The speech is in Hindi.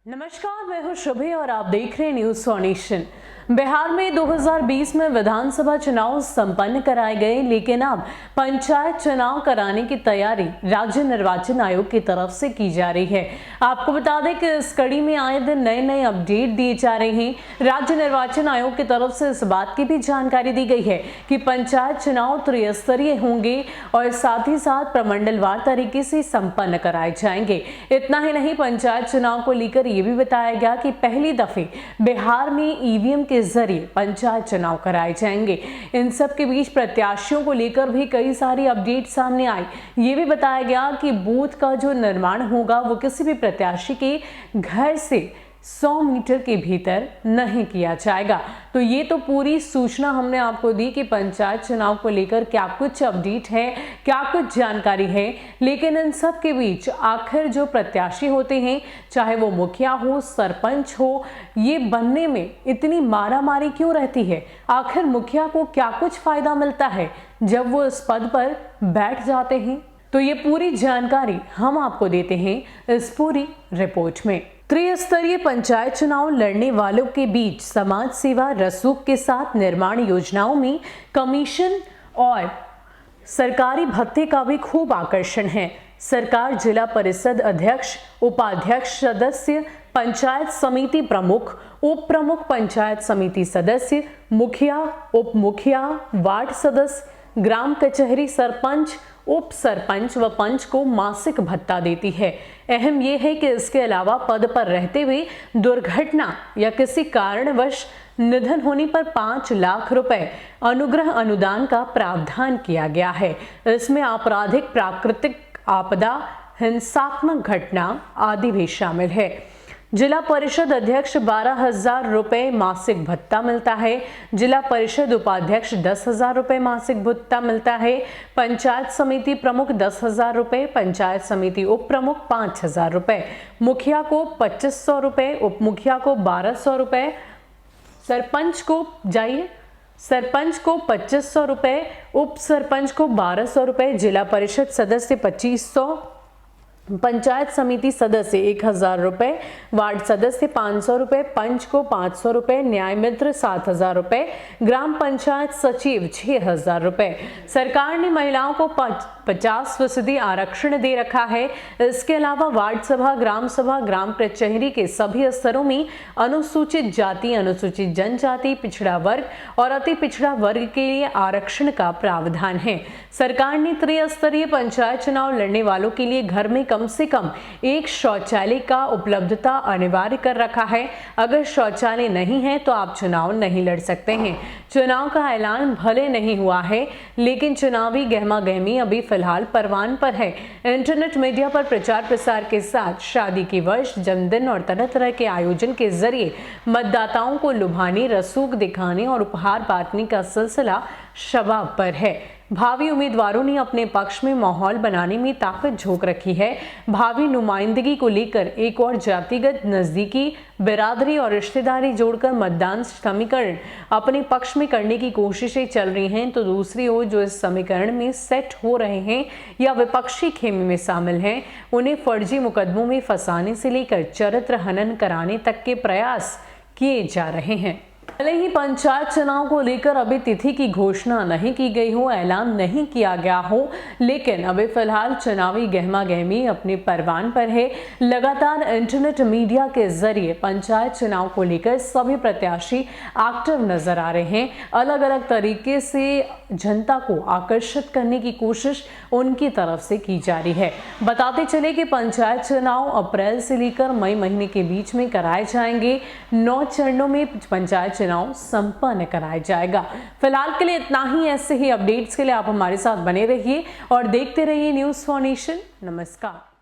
नमस्कार, मैं हूं शुभी और आप देख रहे हैं न्यूज फॉर नेशन। बिहार में 2020 में विधानसभा चुनाव संपन्न कराए गए, लेकिन अब पंचायत चुनाव कराने की तैयारी राज्य निर्वाचन आयोग की तरफ से की जा रही है। आपको बता दें कि इस कड़ी में आए दिन नए नए अपडेट दिए जा रहे हैं। राज्य निर्वाचन आयोग की तरफ से इस बात की भी जानकारी दी गई है कि पंचायत चुनाव त्रिस्तरीय होंगे और साथ ही साथ प्रमंडलवार तरीके से संपन्न कराए जाएंगे। इतना ही नहीं, पंचायत चुनाव को लेकर ये भी बताया गया कि पहली दफे बिहार में ईवीएम के जरिए पंचायत चुनाव कराए जाएंगे। इन सब के बीच प्रत्याशियों को लेकर भी कई सारी अपडेट सामने आई। ये भी बताया गया कि बूथ का जो निर्माण होगा वो किसी भी प्रत्याशी के घर से 100 मीटर के भीतर नहीं किया जाएगा। तो ये तो पूरी सूचना हमने आपको दी कि पंचायत चुनाव को लेकर क्या कुछ अपडेट है, क्या कुछ जानकारी है। लेकिन इन सब के बीच आखिर जो प्रत्याशी होते हैं, चाहे वो मुखिया हो, सरपंच हो, ये बनने में इतनी मारामारी क्यों रहती है? आखिर मुखिया को क्या कुछ फायदा मिलता है जब वो इस पद पर बैठ जाते हैं? तो ये पूरी जानकारी हम आपको देते हैं इस पूरी रिपोर्ट में। त्रिस्तरीय पंचायत चुनाव लड़ने वालों के बीच समाज सेवा रसूख के साथ निर्माण योजनाओं में कमीशन और सरकारी भत्ते का भी खूब आकर्षण है। सरकार जिला परिषद अध्यक्ष, उपाध्यक्ष, सदस्य, पंचायत समिति प्रमुख, उप प्रमुख, पंचायत समिति सदस्य, मुखिया, उप मुखिया, वार्ड सदस्य, ग्राम कचहरी सरपंच, उप सरपंच व पंच को मासिक भत्ता देती है। अहम यह है कि इसके अलावा पद पर रहते हुए दुर्घटना या किसी कारणवश निधन होने पर 5 लाख रुपए अनुग्रह अनुदान का प्रावधान किया गया है। इसमें आपराधिक, प्राकृतिक आपदा, हिंसात्मक घटना आदि भी शामिल है। जिला परिषद अध्यक्ष 12,000 रुपए मासिक भत्ता मिलता है। जिला परिषद उपाध्यक्ष 10,000 रुपए मासिक भत्ता मिलता है। पंचायत समिति प्रमुख 10,000 रुपए, पंचायत समिति उप प्रमुख 5,000 रुपए, मुखिया को 2,500 रुपए, उप मुखिया को 1,200 रुपए, सरपंच को 2,500 रुपए, उप सरपंच को 1,200 रुपए, जिला परिषद सदस्य 2,500, पंचायत समिति सदस्य 1,000 रुपए, वार्ड सदस्य 500 रुपए, पंच को 500 रुपए, न्याय मित्र 7,000 रुपए, ग्राम पंचायत सचिव 6,000 रुपए। सरकार ने महिलाओं को 50% आरक्षण दे रखा है। इसके अलावा वार्ड सभा, ग्राम सभा, ग्राम कचहरी के सभी स्तरों में अनुसूचित जाति, अनुसूचित जनजाति, पिछड़ा वर्ग और अति पिछड़ा वर्ग के लिए आरक्षण का प्रावधान है। सरकार ने त्रिस्तरीय पंचायत चुनाव लड़ने वालों के लिए घर में कम से कम एक शौचालय का उपलब्धता अनिवार्य कर रखा है। अगर शौचालय नहीं है तो आप चुनाव नहीं लड़ सकते हैं। चुनाव का ऐलान भले नहीं हुआ है, लेकिन चुनावी गहमागहमी अभी फिलहाल परवान पर है। इंटरनेट मीडिया पर प्रचार प्रसार के साथ शादी की वर्ष, जन्मदिन और तरह तरह के आयोजन के जरिए मतदाताओं को लुभाने, रसूख दिखाने और उपहार बांटने का सिलसिला शबाब पर है। भावी उम्मीदवारों ने अपने पक्ष में माहौल बनाने में ताकत झोंक रखी है। भावी नुमाइंदगी को लेकर एक और जातिगत, नजदीकी, बिरादरी और रिश्तेदारी जोड़कर मतदान समीकरण अपने पक्ष में करने की कोशिशें चल रही हैं, तो दूसरी ओर जो इस समीकरण में सेट हो रहे हैं या विपक्षी खेमे में शामिल हैं, उन्हें फर्जी मुकदमों में फंसाने से लेकर चरित्र हनन कराने तक के प्रयास किए जा रहे हैं। भले ही पंचायत चुनाव को लेकर अभी तिथि की घोषणा नहीं की गई हो, ऐलान नहीं किया गया हो, लेकिन अभी फिलहाल चुनावी गहमागहमी अपने परवान पर है। लगातार इंटरनेट मीडिया के जरिए पंचायत चुनाव को लेकर सभी प्रत्याशी एक्टिव नजर आ रहे हैं। अलग अलग तरीके से जनता को आकर्षित करने की कोशिश उनकी तरफ से की जा रही है। बताते चले कि पंचायत चुनाव अप्रैल से लेकर मई महीने के बीच में कराए जाएंगे। 9 चरणों में पंचायत चुनाव संपन्न कराया जाएगा। फिलहाल के लिए इतना ही। ऐसे ही अपडेट्स के लिए आप हमारे साथ बने रहिए और देखते रहिए न्यूज फॉर नेशन। नमस्कार।